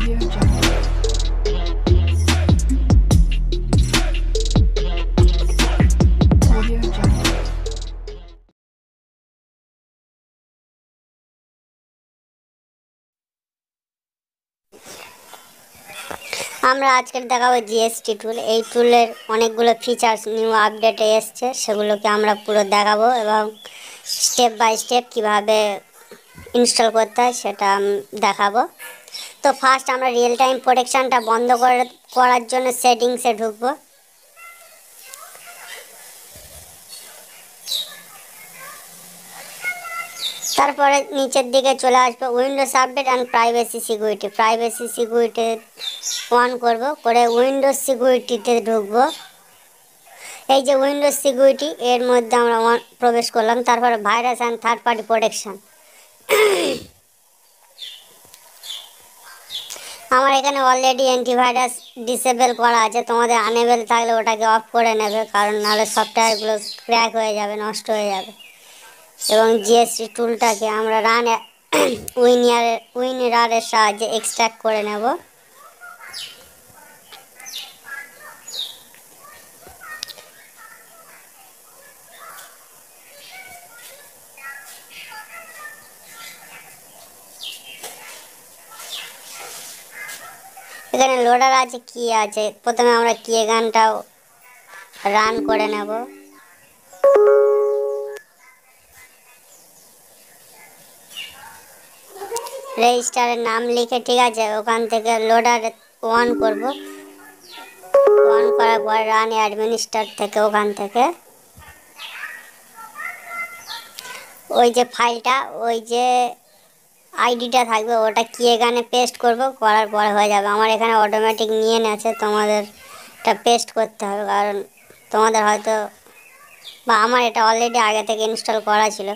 Audio Jungle. Audio Jungle. আমরা আজকের দেখাবো জিএসটি টুল। এই টুলের অনেকগুলো ফিচার্স নিউ আপডেটে এসছে, সেগুলোকে আমরা পুরো দেখাবো এবং স্টেপ বাই স্টেপ কিভাবে ইনস্টল করতে হয় সেটা দেখাবো। তো ফার্স্ট আমরা রিয়েল টাইম প্রোটেকশানটা বন্ধ করার জন্য সেটিংসে ঢুকবো। তারপরে নিচের দিকে চলে আসবে Windows update and privacy security on করব, করে উইন্ডোজ সিকিউরিটিতে ঢুকবো। এই যে উইন্ডোজ সিকিউরিটি, এর মধ্যে আমরা প্রবেশ করলাম। তারপরে virus and third party protection. আমার এখানে অলরেডি অ্যান্টিভাইরাস ডিসেবল করা আছে, তোমাদের আনেবেল থাকলে ওটাকে অফ করে নেবে, কারণ নাহলে সফটওয়্যারগুলো ক্র্যাক হয়ে যাবে, নষ্ট হয়ে যাবে। এবং জিএসটি টুলটাকে আমরা উইনিয়ারের সাহায্যে এক্সট্র্যাক্ট করে নেব। এখানে লোডার আছে, কি আছে, প্রথমে আমরা কি গানটাও রান করে নেব। রেজিস্টারের নাম লিখে, ঠিক আছে, ওখান থেকে লোডার অন করব। অন করার পর রান অ্যাডমিনিস্ট্রেটর থেকে ওখান থেকে ওই যে ফাইলটা, ওই যে আইডিটা থাকবে ওটা কি এখানে পেস্ট করব, করার পর হয়ে যাবে। আমার এখানে অটোমেটিক নিয়ে নেছে, তোমাদের এটা পেস্ট করতে হবে, কারণ তোমাদের হয়তো বা আমার এটা অলরেডি আগে থেকে ইনস্টল করা ছিল।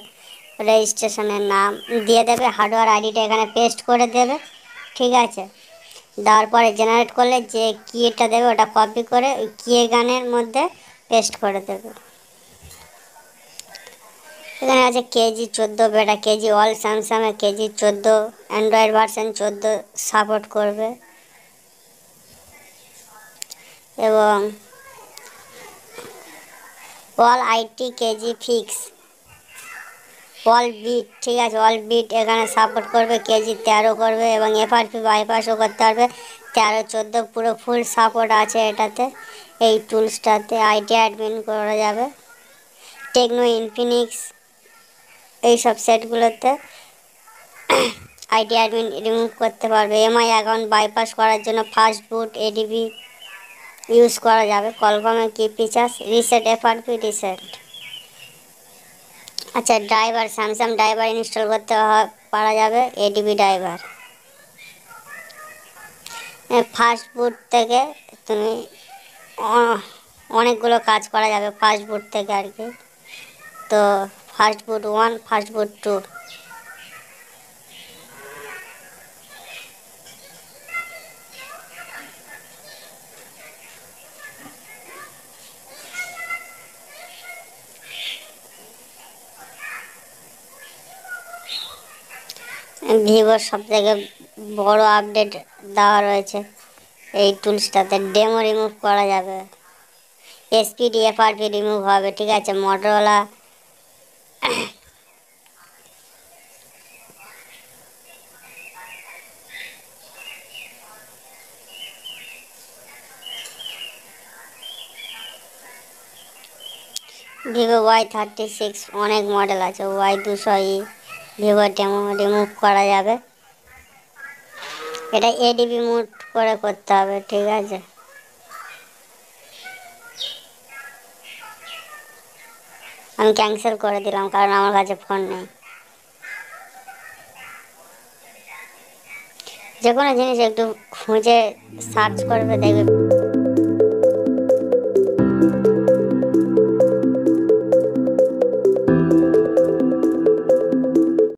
রেজিস্ট্রেশনের নাম দিয়ে দেবে, হার্ডওয়্যার আইডিটা এখানে পেস্ট করে দেবে, ঠিক আছে। দেওয়ার পরে জেনারেট করলে যে কিটা দেবে ওটা কপি করে ওই কি গানের মধ্যে পেস্ট করে দেবে। এখানে আছে কেজি 14 বেটা, কেজি অল স্যামসাংয়ে কেজি 14, অ্যান্ড্রয়েড ভার্সন 14 সাপোর্ট করবে। এবং অল আইটি কেজি ফিক্স, অল বিট, ঠিক আছে, অল বিট এখানে সাপোর্ট করবে, কেজি 13 করবে এবং এফআরপি বাইপাসও করতে পারবে। 13-14 পুরো ফুল সাপোর্ট আছে এটাতে। এই টুলসটাতে আইটি অ্যাডমিন করা যাবে। টেকনো, ইনফিনিক্স, এইসব সেটগুলোতে আইটি অ্যাডমিন রিমুভ করতে পারবে। এমআই অ্যাকাউন্ট বাইপাস করার জন্য ফাস্ট বুট এডিবি ইউজ করা যাবে। কলকমের কি ফিচার্স, রিসেট এফআরপি রিসেট। আচ্ছা, ড্রাইভার, স্যামসাং ড্রাইভার ইনস্টল করতে পারা যাবে, এডিবি ড্রাইভার। ফাস্ট বুট থেকে তুমি অনেকগুলো কাজ করা যাবে ফাস্ট বুট থেকে আর কি। তো ফাস্ট বুট 1, ফাস্ট বুট 2। ভিভোর সব থেকে বড় আপডেট দেওয়া রয়েছে এই টুলসটাতে। ডেমো রিমুভ করা যাবে, এসপিডি এফআরপি রিমুভ হবে, ঠিক আছে। মোটরোলা ভিভো Y36, অনেক মডেল আছে, Y200E, ভিভো ডেমো রিমুভ করা যাবে। এটা এডিবি মুড করে করতে হবে, ঠিক আছে। আমি ক্যান্সেল করে দিলাম, কারণ আমার কাছে ফোন নেই। যে কোনো জিনিস একটু খুঁজে সার্চ করবে, দেখবে